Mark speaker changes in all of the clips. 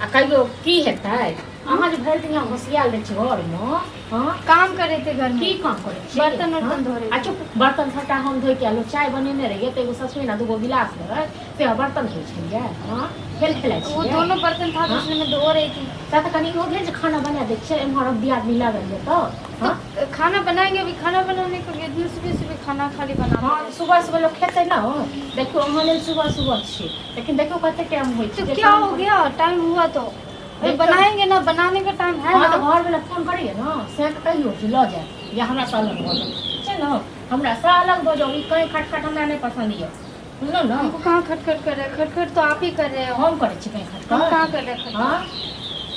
Speaker 1: आ कहियो की हेतै अहाँ जे भरि दिन घुसियाल रहै छी घरमे हाँ
Speaker 2: काम करे थे घर में
Speaker 1: की काम करे छी
Speaker 2: बर्तन वर्तन धो रहे
Speaker 1: अच्छा बर्तन सबटा हम धोइ के आलो चाय बनेने रहिए तो एगो ससुर ना दूगो गिलास रहे से बर्तन धोइ छलिए हाँ खेल खेलाइ छी
Speaker 2: वो दोनों बर्तन था तो उसमें धो रही थी
Speaker 1: तो कनी हो गेल जे खाना बना दै छै एम्हर अब आदमी लागल है तो हाँ
Speaker 2: खाना बनाएंगे अभी खाना बनाने के लिए दिन सुबह सुबह खाना खाली बना
Speaker 1: हाँ सुबह सुबह लोग खेते ना देखियो अहाँ लेल सुबह सुबह छी लेकिन देखियो कते टाइम होइ छै
Speaker 2: तो क्या हो गया टाइम हुआ तो अभी बनाएंगे ना बनाने का टाइम है
Speaker 1: हाँ
Speaker 2: ना
Speaker 1: तो घर वाला फोन करिए ना से कहियो कि ल जाए या हमरा से अलग हो जाए छै ना हमरा से अलग हो जाओ ई कहीं खटखट हमरा नहीं पसंद है बुझलो ना
Speaker 2: हमको कहाँ खटखट कर रहे हैं खटखट तो आप ही कर रहे हो
Speaker 1: हम करे छी कहीं
Speaker 2: हम
Speaker 1: खटखट
Speaker 2: कहाँ कर रहे हैं
Speaker 1: हाँ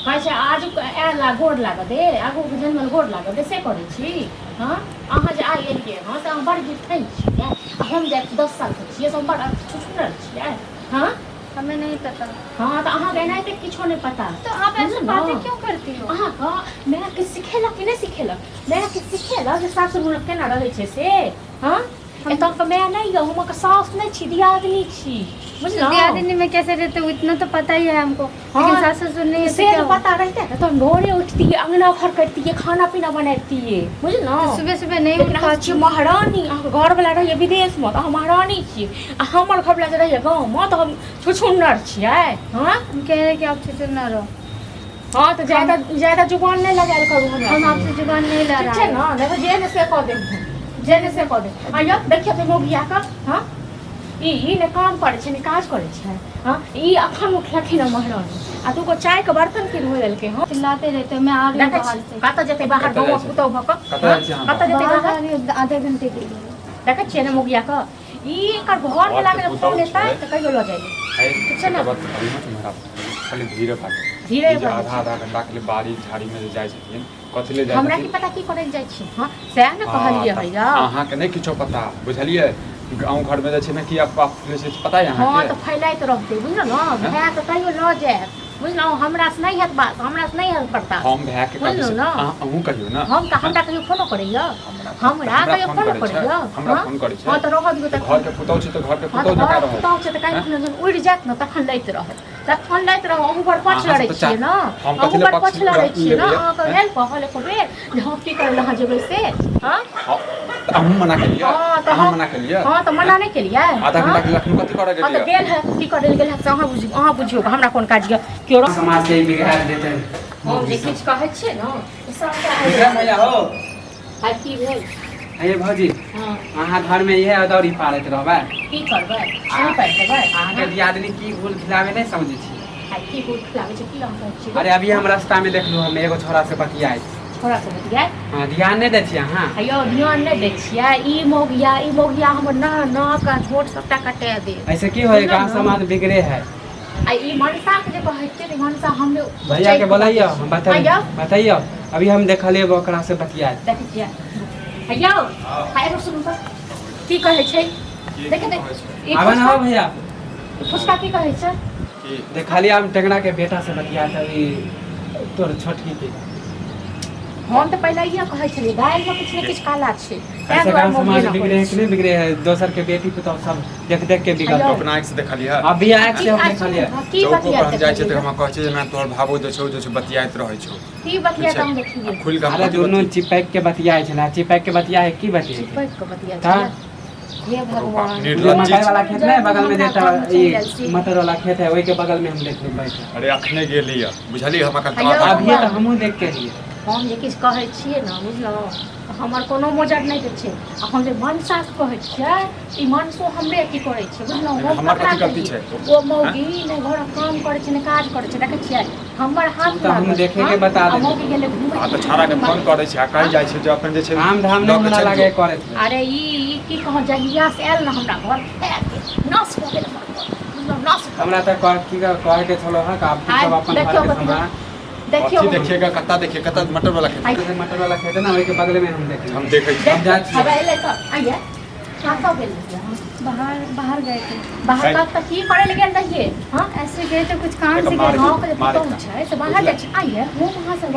Speaker 1: कहै छै आज एला गोड़ लाग दे आगू के जन्मल गोड़ लाग दे से करे छी हाँ अहाँ जे आइ एलियै हाँ तऽ अहाँ बड़ गिफ्ट छियै हम जे 10 साल के छियै हम बड़ छुछुनर छियै हाँ
Speaker 2: हमें नहीं पता
Speaker 1: हाँ तो अहाँ कहना है किछो नहीं पता
Speaker 2: तो आप ऐसे बातें क्यों करती हो
Speaker 1: अहाँ का मेरा के सिखेला कि नहीं सिखेला मेरा के सिखेला जे सासुर में केना रहै छै से हाँ एतऽ के मैं नहीं गो हम के सास नहीं छी दियादनी छी बुझलो
Speaker 2: दियादनी में कैसे रहते हो इतना तो पता ही है हमको लेकिन सास ससुर नहीं
Speaker 1: से तो पता रहता है तो भोरे उठती है अंगना घर करती है खाना पीना बनाती है बुझलो
Speaker 2: सुबह सुबह नहीं उठ पाती
Speaker 1: महारानी घर वाला रहिए विदेश में तो हम महारानी छी हमर घर वाला रहिए गाँव में तो हम छुछुन्नर छियै हाँ
Speaker 2: हम कह रहे कि आप छुछुन्नर हो
Speaker 1: हाँ तो ज्यादा जुबान नहीं लगायल करू
Speaker 2: हम आपसे जुबान नहीं ला रहा
Speaker 1: है ना देखो जेने से कह दे जेने से कह दे आइयो देखियो तो मोगिया का हाँ ई ने काम करे छै ने काज करे छै हाँ ई अखन उठलखिन महारानी आ तू को चाय के बर्तन के धोइ लेलके हाँ
Speaker 2: चिल्लाते रहते मैं आ रही हूँ बाहर से
Speaker 1: कत जते बाहर गाँव पुतौ भक कत जते बाहर
Speaker 2: आधे घंटे के लिए
Speaker 1: देखे छियै ने मोगिया का ई एकर घर में लागे फोन लेता त कहियो ल जाइए ठीक छै ना
Speaker 3: खाली धीरे
Speaker 1: धीरे
Speaker 3: आधा घंटा के लिए बाड़ी झाड़ी में जाय छथिन कथि ले जाय
Speaker 1: हमरा की पता की करे जाय छी हां से न कहलिए भैया
Speaker 3: अहाँ के नहीं किछो पता बुझलिए गांव घर में जे छै ना कि आप से पता है अहाँ के
Speaker 1: हां तो फैलाइत रहते बुझलो ना भैया तो कहियो ल जाय बुझलो हमरा से नहीं हैत बात हमरा से नहीं हैत पड़ता
Speaker 3: हम भैया के
Speaker 1: बुझलो ना
Speaker 3: अहू कहियो ना
Speaker 1: हम का हमरा कहियो फोन करैया हमरा कहियो फोन करैया
Speaker 3: हमरा फोन करै छै
Speaker 1: हां तो रह दियो त
Speaker 3: घर के पुतौ छै तो घर के पुतौ जका रह
Speaker 1: पुतौ छै त काहे उड़ जात न तखन लैत रह तखन लैत रह हम ऊपर पछ लड़ै छियै ना हम ऊपर पछ लड़ै छियै ना अहाँ के हेल्प कहले को बेर हम की करल अहाँ जेबै से हां
Speaker 3: हम मना के लिया हम मना के लिया
Speaker 1: हां तो मना नहीं के लिया
Speaker 3: आधा घंटा के लखनऊ कथि करे
Speaker 1: हां तो गेल है की करे गेल है अहाँ बुझियो हमरा कोन काज य केरो
Speaker 4: समाज से बिगाड़ देते
Speaker 1: हम जे किछ कहै छियै ना सब
Speaker 4: बिगड़ा भैया हो
Speaker 1: आ की भेल
Speaker 4: हे भौजी
Speaker 1: हां
Speaker 4: अहाँ घर में इहे अदौरी पारैत रहबै
Speaker 1: की करबै नहीं पढ़बै
Speaker 4: अहाँ के दियादनी की गुल खिलावे नहीं समझै छी
Speaker 1: आ की गुल खिलावे छै की हम कहै छी
Speaker 4: अरे अभी हम रास्ता में देखलू हम एगो छोरा से बतियाई
Speaker 1: छोरा से बतियाई
Speaker 4: हां ध्यान नहीं दै छी अहाँ
Speaker 1: अयो ध्यान नहीं दै छियै ई मोगिया हमर ना का झोट सबटा कटा दे
Speaker 4: ऐसे की होए गांव समाज बिगड़े है
Speaker 1: आ ई मनसा के जे कहै छै ने मनसा हम
Speaker 4: भैया के बोलाइयो हम बताइयो अभी हम देखलिए ओकरा से बतियाई
Speaker 1: देखै छियै अयो हाय रो सुनु त की कहै छै देखे देख
Speaker 4: आबे ना हो भैया
Speaker 1: फुसका की कहै छै
Speaker 4: देखलिए हम टेंगड़ा के बेटा से बतियाई तभी तोर छोटकी के
Speaker 1: हम तो पहले ये कहै छलिए गाय में कुछ न कुछ काला छै
Speaker 4: ऐसे गांव समाज बिगड़े है कि नहीं बिगड़े है दोसर के बेटी पुतौ सब देख देख के बिगड़
Speaker 3: अपना आँख से देखलिए
Speaker 4: अभी आँख से हम देखलिए
Speaker 1: की
Speaker 3: चौको
Speaker 1: बतिया
Speaker 3: पर हम जाय छै त हम कहै छै जे ना तोहर भावो जे छौ बतियाइत रहै छौ
Speaker 1: की बतिया हम देखिए
Speaker 3: खुल के
Speaker 4: अरे दोनों चिपक के बतियाए छला चिपक के बतियाए की बतियाए
Speaker 1: चिपक के बतिया
Speaker 4: हां
Speaker 1: हे भगवान
Speaker 4: मकई वाला खेत नहीं बगल में देता ये मटर वाला खेत है वही के बगल में हम देख ले बैठे
Speaker 3: अरे अखने गेलिए बुझलिए हम
Speaker 4: अभी तो हमहू देख के लिए
Speaker 1: हम जे किछु कहै छियै ने बुझलहुँ हमर कोनो मोजर नहि दै छै आ हम जे मनसा कहै छियै ई मनसो हमरे अथी करै छै बुझलहुँ
Speaker 3: हमर कथी गलती छै
Speaker 1: ओ मौगी ने घर काम करै छै ने काज करै छै देखै छियै हमर हाथ
Speaker 4: तो हम देखे के बता दे
Speaker 1: मौगी गेलै घुमै
Speaker 3: आ तो छाड़ा के फोन करे छै आ कहि जाय छै जे अपन जे छै
Speaker 4: काम धाम नहीं हमरा लागे करे
Speaker 1: अरे ई की कहौ जहिया से आयल ना हमरा घर नस हो गेल बुझलहुँ नस
Speaker 4: हमरा त कह के चलो है आप सब अपन घर के हमरा
Speaker 3: देखिएगा कत्ता मटर वाला खेत
Speaker 4: मटर वाला खेत है ना वही के बगल में हम देखे
Speaker 3: हम देखै छी
Speaker 1: अब एले तो आइए कहाँ गेल
Speaker 2: बाहर गए थे
Speaker 1: बाहर तक की करे लगे रहिए हां
Speaker 2: ऐसे गए थे कुछ काम से गए
Speaker 1: गाँव के पहुंच छै से बाहर जाइ छै आइए वो वहां से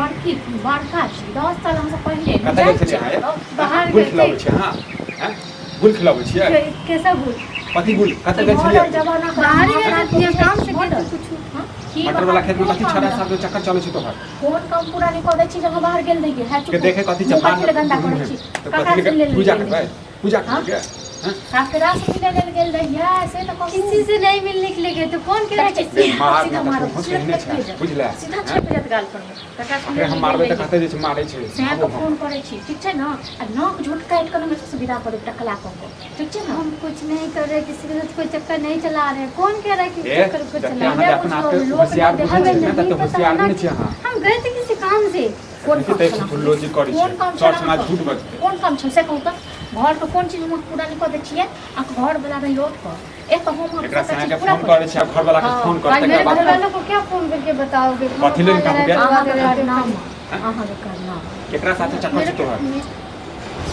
Speaker 1: वारका छी 10 साल हमसे पहले
Speaker 3: कत्ता गेल छलिए
Speaker 2: बाहर
Speaker 3: गुल
Speaker 2: गए
Speaker 3: खिलाबै
Speaker 2: थे
Speaker 3: छै हां हैं गुल खिलाबै छियै
Speaker 2: कैसा गुल
Speaker 3: पति गुल कत्ता गेल छलिए
Speaker 1: जमाना
Speaker 2: बाहर ही रहती है काम से गए थे कुछ
Speaker 1: की
Speaker 3: मटर वाला खेत में
Speaker 1: बात
Speaker 3: कथी
Speaker 1: कोन
Speaker 3: छड़ा
Speaker 1: काम
Speaker 3: साथ चक्कर चलै छै तोहर
Speaker 1: कोन काम पूरा नहीं कर दै छी जब बाहर गेल रहिए है
Speaker 3: के देखे कथी
Speaker 1: मुँह
Speaker 3: चप्पा
Speaker 1: कथी ले गंदा करै छी
Speaker 3: तो
Speaker 1: ककरा
Speaker 3: कथी
Speaker 1: से ले
Speaker 3: पूजा
Speaker 1: ले
Speaker 3: करबै पूजा
Speaker 1: हाँ?
Speaker 3: करबै हैं
Speaker 1: ककरा से ले गेल रहिए से तो
Speaker 2: किसी से नहीं मिलने के लिए गए तो कौन कह रहा है
Speaker 3: से मार
Speaker 1: सीधा
Speaker 3: ना
Speaker 1: मारो
Speaker 3: तो कहने छै बुझले
Speaker 1: सीधा छेप जात गाल पर ककरा से
Speaker 3: अरे हम मारबै त कहते जे छै मारै छै
Speaker 1: से तो फोन करे छी ठीक छै ना आ नाक झूठ काट कर हमें सुविधा पर टकला को ठीक छै ना
Speaker 2: हम कुछ नहीं कर रहे किसी के साथ कोई चक्कर नहीं चला रहे कौन कह रहा है कि
Speaker 3: ए
Speaker 2: चक्कर को
Speaker 3: जब
Speaker 2: चला
Speaker 3: अहाँ अपना आप के होशियार बुझै छै ना त होशियार नहीं छै अहाँ
Speaker 2: हम गए थे किसी काम से
Speaker 1: कोन
Speaker 3: देखि त फुल्लोजी करै छै
Speaker 1: कोन काम
Speaker 3: सर
Speaker 1: छै
Speaker 3: समाज झूठ बजतै
Speaker 1: कोन काम छै से कहू त घर के कोन चीज हम पूरा नहीं कर दै छियै आ घर वाला रही लोट पर एक तो हम
Speaker 3: एकरा से अहाँके फोन करै छै घर वाला के फोन करतै
Speaker 2: मेरे
Speaker 3: के बाद
Speaker 2: घर वालों को क्या फोन करके बताओगे
Speaker 3: कथी लेल काम के?
Speaker 1: अहाँ के नाम अहाँ के करना
Speaker 3: एकरा साथे चक्कर छै तोहर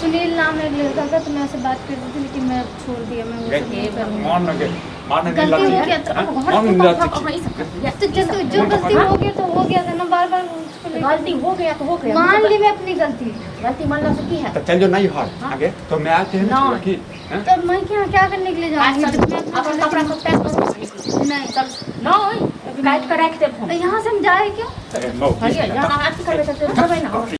Speaker 2: सुनील नाम एक लड़का था तो मैं उससे बात कर रही थी लेकिन मैं छोड़ दिया मैं वो सब नहीं करूँगी
Speaker 3: मान लगे मान नहीं
Speaker 2: गलती हो
Speaker 3: लगे
Speaker 2: गया तो
Speaker 3: मान नहीं लगे
Speaker 2: तो जो गलती हो गई तो हो गया था ना बार बार उसको लेकर-
Speaker 1: गलती हो गया तो हो गया
Speaker 2: मान ली मैं अपनी गलती
Speaker 1: गलती मानना से की है
Speaker 3: तो चल जो नहीं हर आगे तो मैं आते हैं
Speaker 1: ना।
Speaker 3: कि हैं?
Speaker 2: तो मैं क्या करने के लिए
Speaker 1: आज
Speaker 2: जाऊँगी
Speaker 1: चल अपन कपड़ा सब पैक कर
Speaker 2: नहीं
Speaker 1: चल नहीं काट कर रख दे फोन
Speaker 2: तो यहाँ से हम जाए क्यों
Speaker 3: अरे, नो,
Speaker 1: हरिया यहाँ आती करबे त करबे ना